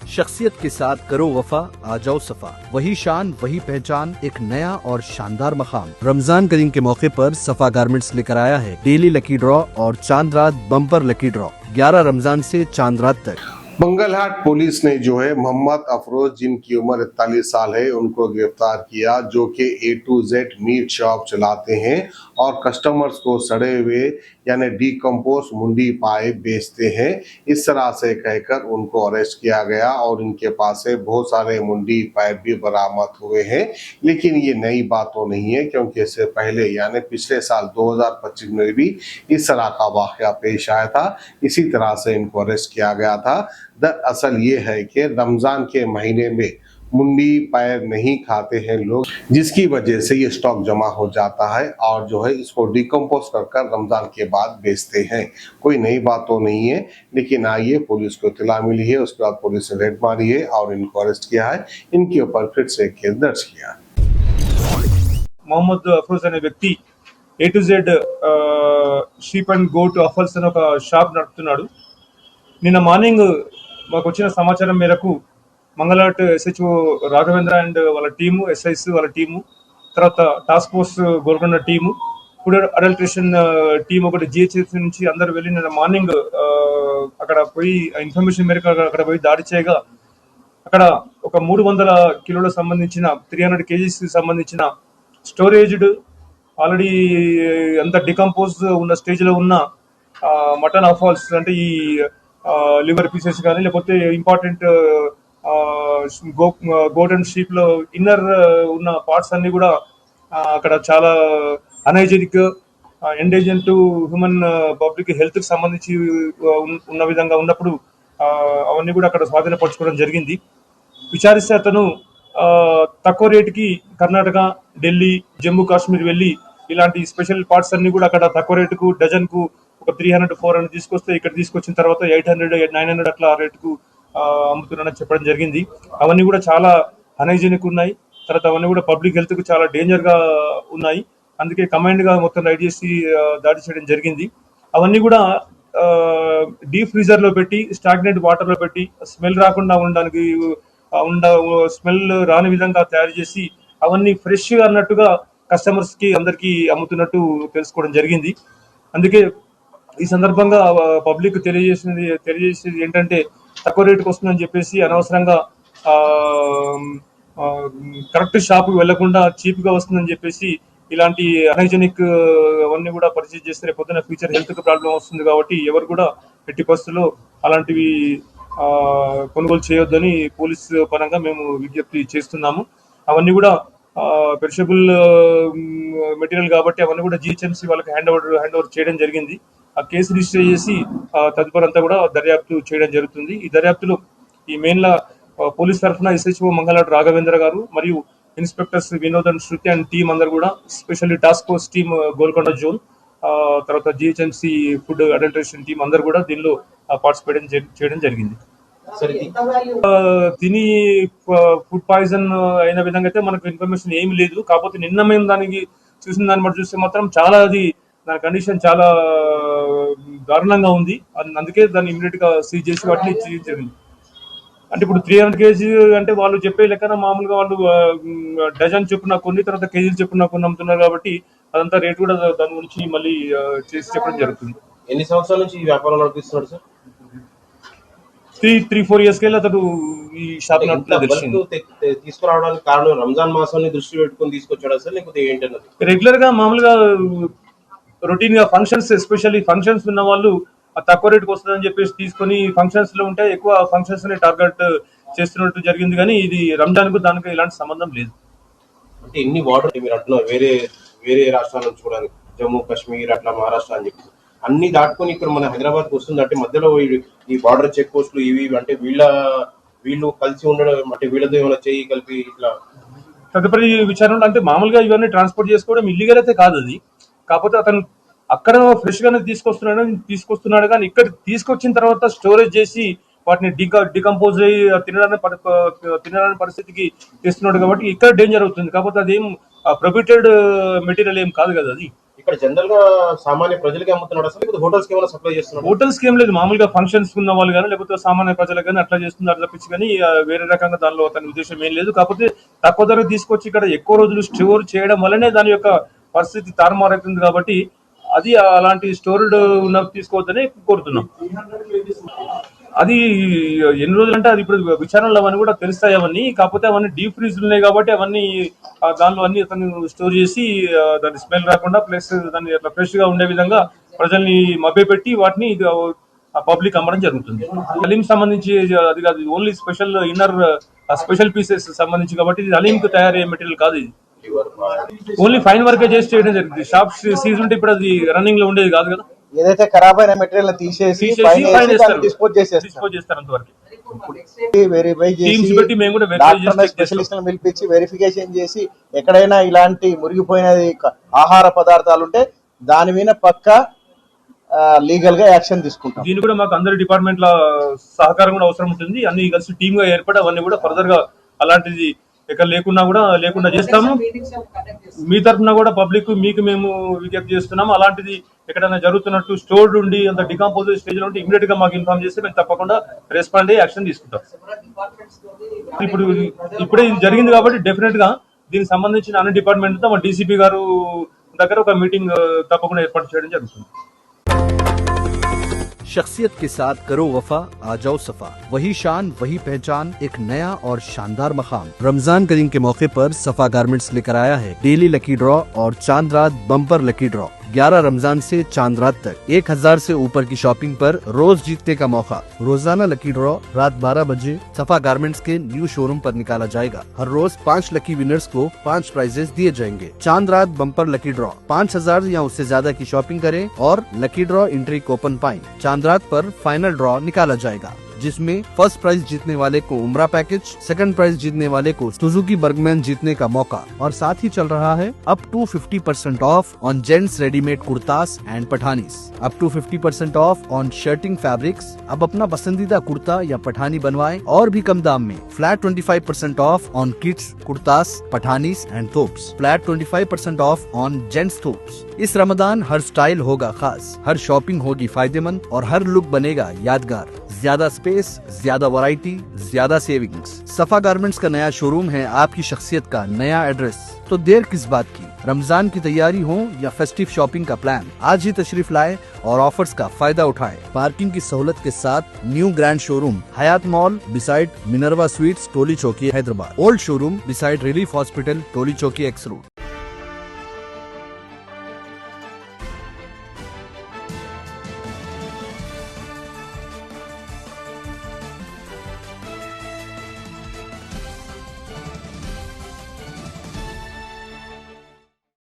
शख्सियत के साथ करो वफा, आ जाओ सफा। वही शान वही पहचान, एक नया और शानदार मकाम। रमजान करीम के मौके पर सफा गारमेंट्स लेकर आया है डेली लकी ड्रॉ और चांद रात बम्पर लकी ड्रॉ 11 रमजान से चांद रात तक। मंगलहाट पुलिस ने जो है मोहम्मद अफरोज जिनकी उम्र 41 साल है उनको गिरफ्तार किया, जो कि A to Z meat shop चलाते हैं और कस्टमर्स को सड़े हुए यानी डीकम्पोज मुंडी पाए बेचते हैं। इस तरह से कहकर उनको अरेस्ट किया गया और इनके पास से बहुत सारे मुंडी पाइप भी बरामद हुए हैं। लेकिन ये नई बात तो नहीं है, क्योंकि इससे पहले यानी पिछले साल 2025 में भी इस तरह का वाकया पेश आया था। इसी तरह से इनको अरेस्ट किया गया था। दरअसल ये है कि रमजान के महीने में मुंडी पैर नहीं खाते हैं लोग, जिसकी वजह से ये स्टॉक जमा हो जाता है और जो है इसको डिकम्पोज कर रमजान के बाद बेचते हैं। कोई नई बात तो नहीं है, लेकिन आइए पुलिस को इत्तला मिली है, उसके बाद पुलिस ने रेड मारी है और इनको अरेस्ट किया है। इनके ऊपर फिर से केस दर्ज किया। मोहम्मद अफरोज అనే వ్యక్తి A to Z sheep and goat offals అని ఒక షాప్ నడుపుతున్నాడు. నిన్న మార్నింగ్ మాకు వచ్చిన సమాచారం మేరకు మంగళాట్ SHO రాఘవేంద్ర అండ్ వాళ్ళ టీము, SIs వాళ్ళ టీము, తర్వాత task force Golconda team, food adulteration team ఒకటి GHS నుంచి అందరు వెళ్ళి నిన్న మార్నింగ్ అక్కడ పోయి ఇన్ఫర్మేషన్ మేరకు అక్కడ పోయి దాడి చేయగా అక్కడ ఒక 300 కిలోలకు సంబంధించిన 300 kgs సంబంధించిన స్టోరేజ్డ్ ఆల్రెడీ అంత డికంపోజ్ ఉన్న స్టేజ్లో ఉన్న మటన్ అఫాల్స్ అంటే ఈ లివర్ పీసెస్ కానీ లేకపోతే ఇంపార్టెంట్ గోట్ అండ్ షీప్ లో ఇన్నర్ ఉన్న పార్ట్స్ అన్ని కూడా అక్కడ చాలా unhygienic, endanger to human public health కి సంబంధించి ఉన్న విధంగా ఉన్నప్పుడు అవన్నీ కూడా అక్కడ స్వాధీనపరచుకోవడం జరిగింది. విచారిస్తే అతను తక్కువ రేటుకి కర్ణాటక, ఢిల్లీ, జమ్మూ కాశ్మీర్ వెళ్ళి ఇలాంటి స్పెషల్ పార్ట్స్ అన్ని కూడా అక్కడ తక్కువ రేటుకు డజన్ కు ఒక 300-400 తీసుకొస్తే ఇక్కడ తీసుకొచ్చిన తర్వాత 800-900 అట్లా రేటుకు అమ్ముతున్నానని చెప్పడం జరిగింది. అవన్నీ కూడా చాలా అనైజెనిక్ ఉన్నాయి. తర్వాత అవన్నీ కూడా పబ్లిక్ హెల్త్ కు చాలా డేంజర్ గా ఉన్నాయి. అందుకే కమాండ్ గా మొత్తం రైడ్ చేసి దాడి చేయడం జరిగింది. అవన్నీ కూడా డీప్ ఫ్రీజర్ లో పెట్టి స్టాగ్నెంట్ వాటర్ లో పెట్టి స్మెల్ రాకుండా ఉండడానికి స్మెల్ రాని విధంగా తయారు చేసి అవన్నీ ఫ్రెష్ గా అన్నట్టుగా కస్టమర్స్ కి అందరికి అమ్ముతున్నట్టు తెలుసుకోవడం జరిగింది. అందుకే ఈ సందర్భంగా పబ్లిక్ తెలియజేసేది ఏంటంటే తక్కువ రేటుకు వస్తుందని చెప్పేసి అనవసరంగా కరెక్ట్ షాప్ కి వెళ్లకుండా చీప్ గా వస్తుందని చెప్పేసి ఇలాంటి అనైజెనిక్ అవన్నీ కూడా పర్చేజ్ చేస్తే పొద్దున ఫ్యూచర్ హెల్త్ కి ప్రాబ్లం వస్తుంది. కాబట్టి ఎవరు కూడా ఎట్టి పరిస్థితుల్లో అలాంటివి కొనుగోలు చేయొద్దని పోలీస్ పరంగా మేము విజ్ఞప్తి చేస్తున్నాము. అవన్నీ కూడా పెరిషబుల్ మెటీరియల్ కాబట్టి అవన్నీ కూడా GHMC వాళ్ళకి హ్యాండ్ ఓవర్ చేయడం జరిగింది. ఆ కేసు రిజిస్టర్ చేసి తదుపరంతా కూడా దర్యాప్తు చేయడం జరుగుతుంది. ఈ దర్యాప్తులో ఈ మెయిన్లా పోలీస్ తరఫున SHO మంగళాట్ రాఘవేంద్ర గారు మరియు inspectors Vinod and Shruti and team అందరు కూడా, specially task force team Golconda zone, తర్వాత GHMC ఫుడ్ అడల్ట్రేషన్ టీం అందరు కూడా దీనిలో పార్టిసిపేట్ చేయడం జరిగింది. తిని ఫుడ్ పాయిజన్ అయిన విధంగా అయితే మనకు ఇన్ఫర్మేషన్ ఏమి లేదు. కాకపోతే నిన్న మేము దానికి చూసిన దాన్ని బట్టి చూస్తే మాత్రం చాలా దాని కండిషన్ చాలా దారుణంగా ఉంది. అందుకే దాన్ని ఇమీడియట్ గా సీజ్ చేసి వాటిని జరిగింది. అంటే ఇప్పుడు 300 kg అంటే వాళ్ళు చెప్పే లెక్కన మామూలుగా వాళ్ళు డజన్ చొప్పున కొన్ని, తర్వాత కేజీలు చొప్పున కొన్ని అమ్ముతున్నారు కాబట్టి అదంతా రేట్ కూడా దాని గురించి మళ్ళీ చేసి చెప్పడం జరుగుతుంది. ఎన్ని సంవత్సరాల నుంచి ఈ వ్యాపారం నడిపిస్తున్నాడు సార్? 3-4 years కి అతను ఈ షాప్ తీసుకురావడానికి కారణం రంజాన్ మాసాన్ని దృష్టి పెట్టుకుని తీసుకొచ్చాడా సార్, లేకపోతే ఏంటన్నది? రెగ్యులర్ గా మామూలుగా రొటీన్ గా ఫంక్షన్స్, ఎస్పెషల్లీ ఫంక్షన్స్ ఉన్న వాళ్ళు తక్కువ రేటుకి వస్తుందని చెప్పేసి తీసుకొని ఫంక్షన్స్ లో ఉంటే ఎక్కువ ఫంక్షన్స్ ని టార్గెట్ చేస్తున్నట్టు జరిగింది. కానీ ఇది రంజాన్ కు దానికి ఎలాంటి సంబంధం లేదు. అంటే ఎన్ని బార్డర్ మీరు అంటున్నారు వేరే రాష్ట్రాల నుంచి కూడా, జమ్మూ కాశ్మీర్ అట్లా మహారాష్ట్ర అని చెప్పి అన్ని దాటుకొని ఇక్కడ మన హైదరాబాద్ కు వస్తుంది. అంటే మధ్యలో ఈ బార్డర్ చెక్ పోస్టులు ఇవి అంటే వీళ్ళు కలిసి ఉండడం, అంటే వీళ్ళతో ఏమైనా చేయి కలిపి ఇట్లా తదుపరి విచారణ అంటే మామూలుగా ఇవన్నీ ట్రాన్స్పోర్ట్ చేసుకోవడం ఇల్లీగల్ అయితే కాదు అది. కాకపోతే అతను అక్కడ ఫ్రెష్ గానే తీసుకొస్తున్నాడు కానీ ఇక్కడ తీసుకొచ్చిన తర్వాత స్టోరేజ్ చేసి వాటిని డికంపోజ్ అయ్యి తినడానికి పరిస్థితికి తెస్తున్నాడు కాబట్టి ఇక్కడ డేంజర్ అవుతుంది. కాకపోతే అదేం ప్రొహిబిటెడ్ మెటీరియల్ ఏం కాదు కదా అది. ఇక్కడ జనరల్ గా సామాన్య ప్రజలకి అమ్ముతున్నాడు అసలు, లేకపోతే హోటల్స్ కి ఏమైనా సప్లై చేస్తున్నాడు? హోటల్స్ కి ఏం లేదు, మామూలుగా ఫంక్షన్స్ ఉన్న వాళ్ళు కానీ లేకపోతే సామాన్య ప్రజలకు కానీ అట్లా చేస్తున్నారు తప్పించి కానీ వేరే రకంగా దానిలో అతని ఉద్దేశం ఏం లేదు. కాకపోతే తక్కువ ధర తీసుకొచ్చి ఇక్కడ ఎక్కువ రోజులు స్టోర్ చేయడం వల్లనే దాని యొక్క పరిస్థితి తారుమారైతుంది. కాబట్టి అది అలాంటి స్టోర్డ్ ఉన్న తీసుకోవద్దని కోరుతున్నాం. అది ఎన్ని రోజులు అంటే అది ఇప్పుడు విచారణలో అవన్నీ కూడా తెలుస్తాయి అవన్నీ. కాకపోతే అవన్నీ డీప్ ఫ్రీజ్ ఉన్నాయి కాబట్టి అవన్నీ దానిలో అన్ని అతను స్టోర్ చేసి దాని స్మెల్ రాకుండా ప్లస్ దాన్ని అట్లా ఫ్రెష్ గా ఉండే విధంగా ప్రజల్ని మభ్యపెట్టి వాటిని పబ్లిక్ అమ్మడం జరుగుతుంది. హలీం సంబంధించి అది కాదు, only special inner special pieces సంబంధించి కాబట్టి ఇది హలీం కు తయారయ్యే మెటీరియల్ కాదు. ఇది ఓన్లీ ఫైన్ వర్కే చేసి చేయడం జరిగింది. షాప్ సీజ్ ఉంటే ఇప్పుడు అది రన్నింగ్ లో ఉండేది కాదు కదా. ఏదైతే ఖరాబ్ అయిన మెటీరియల్ తీసేసి డిస్పోజ్ చేస్తారు అంతవరకు. వెరిఫై టీమ్స్ చేసి పెట్టి మేము కూడా స్పెషలిస్టులను పిలిపించి వెరిఫికేషన్ చేసి ఎక్కడైనా ఇలాంటి మురిగిపోయినది ఆహార పదార్థాలు ఉంటే దాని మీద పక్క లీగల్ గా యాక్షన్ తీసుకుంటాం. దీని కూడా మాకు అందరి డిపార్ట్మెంట్ల సహకారం కూడా అవసరం ఉంటుంది. అన్ని కలిసి టీమ్ గా ఏర్పడి అవన్నీ కూడా ఫర్దర్ గా అలాంటిది ఎక్కడ లేకుండా చేస్తాము. మీ తరఫున కూడా పబ్లిక్ మీకు మేము విజ్ఞప్తి చేస్తున్నాము. అలాంటిది ఎక్కడైనా జరుగుతున్నట్టు స్టోర్డ్ ఉండి అంత డికంపోజ్ స్టేజ్ లో ఉంటే ఇమీడియట్ గా మాకు ఇన్ఫార్మ్ చేస్తే మేము తప్పకుండా రెస్పాండ్ అయ్యి యాక్షన్ తీసుకుంటాం. ఇప్పుడే ఇది జరిగింది కాబట్టి డెఫినెట్ గా దీనికి సంబంధించిన అన్ని డిపార్ట్మెంట్ తో మా డీసీపీ గారు దగ్గర ఒక మీటింగ్ తప్పకుండా ఏర్పాటు చేయడం జరుగుతుంది. शख्सियत के साथ करो वफा आ जाओ सफा, वही शान वही पहचान, एक नया और शानदार मकाम। रमजान करीम के मौके पर सफा गारमेंट्स लेकर आया है डेली लकी ड्रॉ और चांद रात बम्पर लकी ड्रॉ। 11 रमजान से चांद रात तक 1000 से ऊपर की शॉपिंग पर रोज जीतने का मौका। रोजाना लकी ड्रॉ रात 12 बजे सफा गारमेंट्स के न्यू शोरूम पर निकाला जाएगा। हर रोज 5 लकी विनर्स को 5 प्राइजेस दिए जाएंगे। चांद रात बम्पर लकी ड्रॉ 5000 या उससे ज्यादा की शॉपिंग करें और लकी ड्रॉ एंट्री कूपन पाएं। चांद रात पर फाइनल ड्रॉ निकाला जाएगा, जिसमें फर्स्ट प्राइज जीतने वाले को उम्रा पैकेज, सेकंड प्राइज जीतने वाले को सुजुकी बर्गमैन जीतने का मौका। और साथ ही चल रहा है up to 50% off on gents readymade kurtas and Pathanis, up to 50% off on shirting fabrics. अब अपना पसंदीदा कुर्ता या पठानी बनवाएं और भी कम दाम में। Flat 25% off on kids kurtas, Pathanis and thobes, flat 25% off on gents thobes. इस रमजान हर स्टाइल होगा खास, हर शॉपिंग होगी फायदेमंद और हर लुक बनेगा यादगार। ज्यादा स्पेस, ज्यादा वैरायटी, ज्यादा सेविंग्स। सफा गारमेंट्स का नया शोरूम है आपकी शख्सियत का नया एड्रेस, तो देर किस बात की। रमजान की तैयारी हो या फेस्टिव शॉपिंग का प्लान, आज ही तशरीफ लाए और ऑफर्स का फायदा उठाएं। पार्किंग की सहूलत के साथ new grand showroom Hayat mall beside Minerva sweets, Toli Chowki, Hyderabad. Old showroom beside Relief hospital, Toli Chowki, X road.